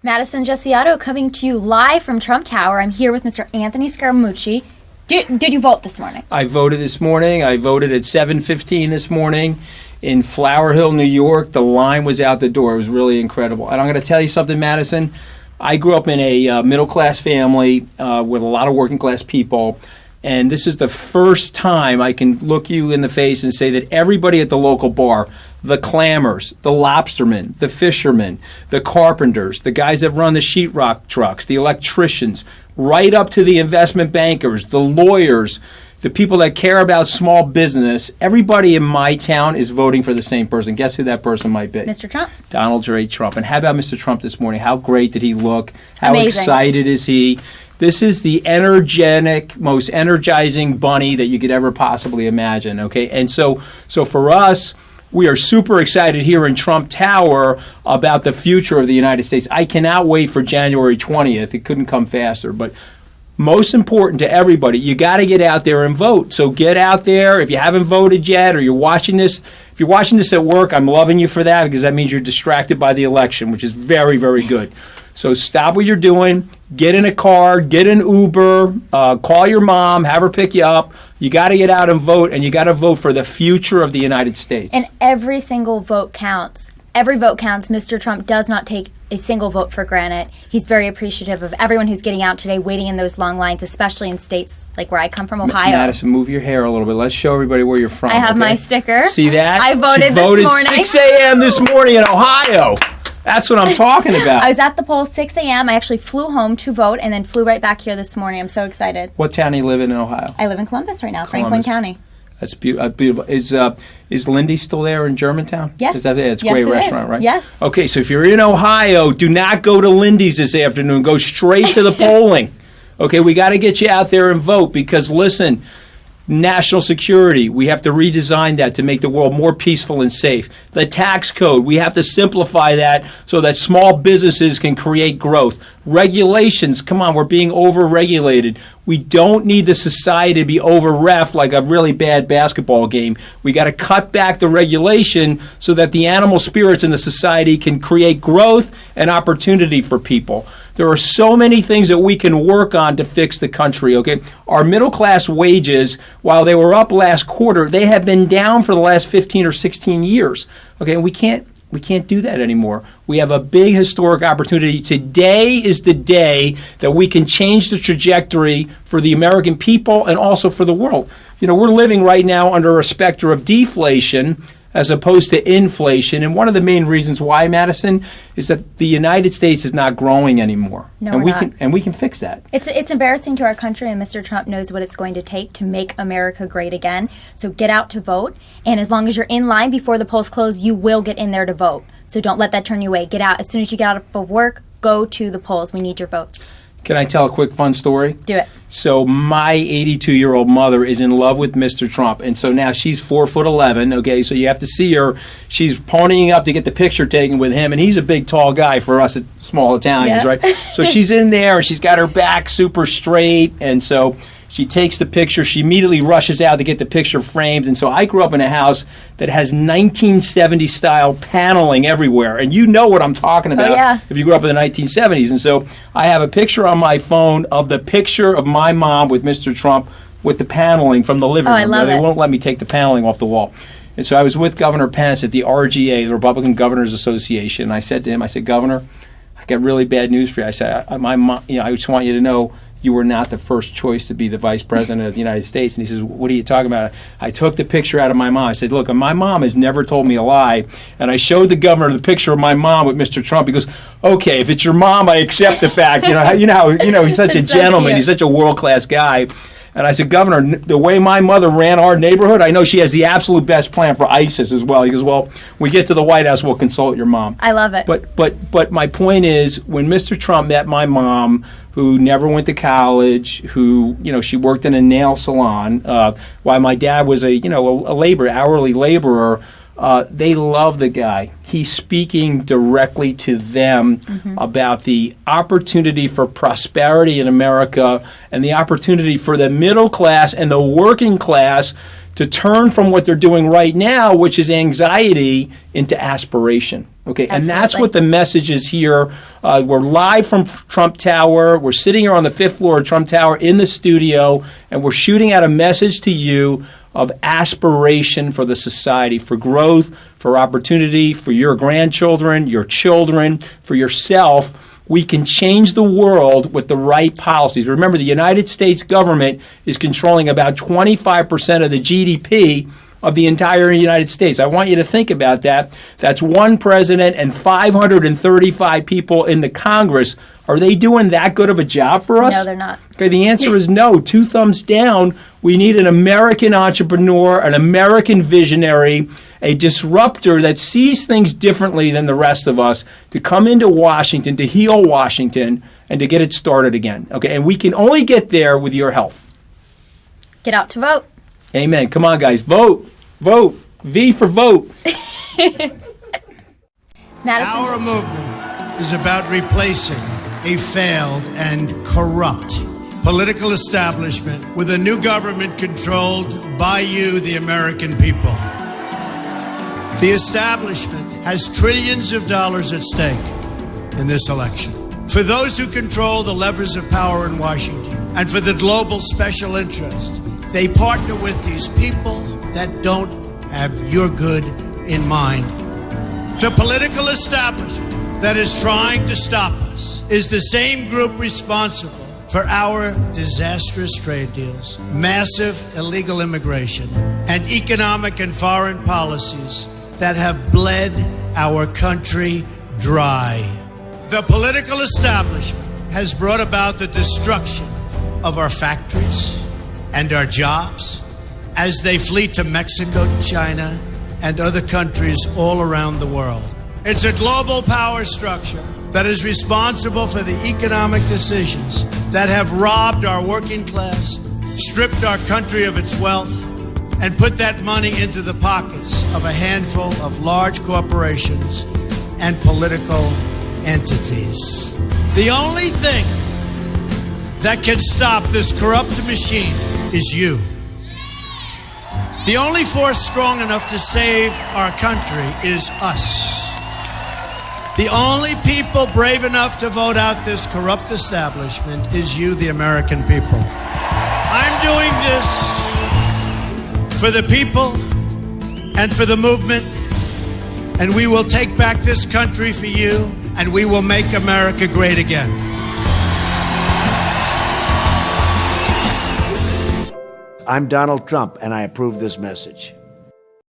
Madison Jessiato coming to you live from Trump Tower. I'm here with Mr. Anthony Scaramucci. Did you vote this morning? I voted this morning. I voted at 7:15 this morning in Flower Hill, New York. The line was out the door. It was really incredible. And I'm going to tell you something, Madison. I grew up in a middle-class family with a lot of working-class people. And this is the first time I can look you in the face and say that everybody at the local bar, the clammers, the lobstermen, the fishermen, the carpenters, the guys that run the sheetrock trucks, the electricians, right up to the investment bankers, the lawyers, the people that care about small business, everybody in my town is voting for the same person. Guess who that person might be? Mr. Trump. Donald J. Trump. And how about Mr. Trump this morning? How great did he look? How Amazing. excited is he? This is the energetic, most energizing bunny that you could ever possibly imagine, okay? And so for us, we are super excited here in Trump Tower about the future of the United States. I cannot wait for January 20th. It couldn't come faster. But most important to everybody, you got to get out there and vote. So get out there. If you haven't voted yet or you're watching this, if you're watching this at work, I'm loving you for that because that means you're distracted by the election, which is very, very good. So stop what you're doing, get in a car, get an Uber, call your mom, have her pick you up. You got to get out and vote, and you got to vote for the future of the United States. And every single vote counts. Every vote counts. Mr. Trump does not take a single vote for granted. He's very appreciative of everyone who's getting out today, waiting in those long lines, especially in states like where I come from, Ohio. Madison, move your hair a little bit. Let's show everybody where you're from. I have my sticker. See that? I voted She voted this morning. 6 a.m. this morning in Ohio. That's what I'm talking about. I was at the polls 6 a.m. I actually flew home to vote and then flew right back here this morning. I'm so excited. What town do you live in Ohio? I live in Columbus right now, Franklin County. That's beautiful. Is Lindy still there in Germantown? Yes. Is that it? It's a Yes, great it restaurant, is. right? Yes. Okay, so if you're in Ohio, do not go to Lindy's this afternoon. Go straight to the polling. Okay, we got to get you out there and vote because, listen, national security, we have to redesign that to make the world more peaceful and safe. The tax code, we have to simplify that so that small businesses can create growth. Regulations, come on, we're being over-regulated. We don't need the society to be over-reffed like a really bad basketball game. We got to cut back the regulation so that the animal spirits in the society can create growth and opportunity for people. There are so many things that we can work on to fix the country, okay? Our middle-class wages, while they were up last quarter, they have been down for the last 15 or 16 years, okay? And we can't do that anymore. We have a big historic opportunity. Today is the day that we can change the trajectory for the American people and also for the world. You know, we're living right now under a specter of deflation as opposed to inflation. And one of the main reasons why, Madison, is that the United States is not growing anymore. No, and we're not. we can fix that. It's embarrassing to our country, and Mr. Trump knows what it's going to take to make America great again. So get out to vote, and as long as you're in line before the polls close, you will get in there to vote. So don't let that turn you away. Get out. As soon as you get out of work, go to the polls. We need your votes. Can I tell a quick fun story? Do it. So my 82-year-old mother is in love with Mr. Trump, and so now she's 4'11", okay, so you have to see her. She's ponying up to get the picture taken with him, and he's a big, tall guy for us small Italians, Yeah. right? So she's in there, and she's got her back super straight, and so she takes the picture. She immediately rushes out to get the picture framed, and so I grew up in a house that has 1970s-style paneling everywhere, and you know what I'm talking about if you grew up in the 1970s. And so I have a picture on my phone of the picture of my mom with Mr. Trump with the paneling from the living room. I love They it. won't let me take the paneling off the wall. And so I was with Governor Pence at the RGA, the Republican Governors Association, and I said to him, I said, Governor, I got really bad news for you. I said, my mom, I just want you to know you were not the first choice to be the vice president of the United States. And he says, what are you talking about? I took the picture out of my mom. I said, look, my mom has never told me a lie. And I showed the governor the picture of my mom with Mr. Trump. He goes, okay, if it's your mom, I accept the fact. You know, he's such a gentleman. He's such a world-class guy. And I said, Governor, the way my mother ran our neighborhood, I know she has the absolute best plan for ISIS as well. He goes, well, when we get to the White House, we'll consult your mom. I love it. But my point is, when Mr. Trump met my mom, who never went to college, who, she worked in a nail salon, while my dad was a hourly laborer, they love the guy. He's speaking directly to them about the opportunity for prosperity in America and the opportunity for the middle class and the working class to turn from what they're doing right now, which is anxiety, into aspiration. Okay, and that's Absolutely. what the message is here. We're live from Trump Tower. We're sitting here on the 5th floor of Trump Tower in the studio, and we're shooting out a message to you of aspiration for the society, for growth, for opportunity, for your grandchildren, your children, for yourself. We can change the world with the right policies. Remember, the United States government is controlling about 25% of the GDP of the entire United States. I want you to think about that. That's one president and 535 people in the Congress. Are they doing that good of a job for us? No, they're not. Okay, the answer is no. 2 thumbs down. We need an American entrepreneur, an American visionary, a disruptor that sees things differently than the rest of us to come into Washington, to heal Washington, and to get it started again. Okay, and we can only get there with your help. Get out to vote. Amen. Come on, guys. Vote. Vote. V for vote. Madison. Our movement is about replacing a failed and corrupt political establishment with a new government controlled by you, the American people. The establishment has trillions of dollars at stake in this election. For those who control the levers of power in Washington and for the global special interest, they partner with these people that don't have your good in mind. The political establishment that is trying to stop us is the same group responsible for our disastrous trade deals, massive illegal immigration, and economic and foreign policies that have bled our country dry. The political establishment has brought about the destruction of our factories and our jobs as they flee to Mexico, China, and other countries all around the world. It's a global power structure that is responsible for the economic decisions that have robbed our working class, stripped our country of its wealth, and put that money into the pockets of a handful of large corporations and political entities. The only thing that can stop this corrupt machine is you. The only force strong enough to save our country is us. The only people brave enough to vote out this corrupt establishment is you, the American people. I'm doing this for the people and for the movement, and we will take back this country for you, and we will make America great again. I'm Donald Trump, and I approve this message.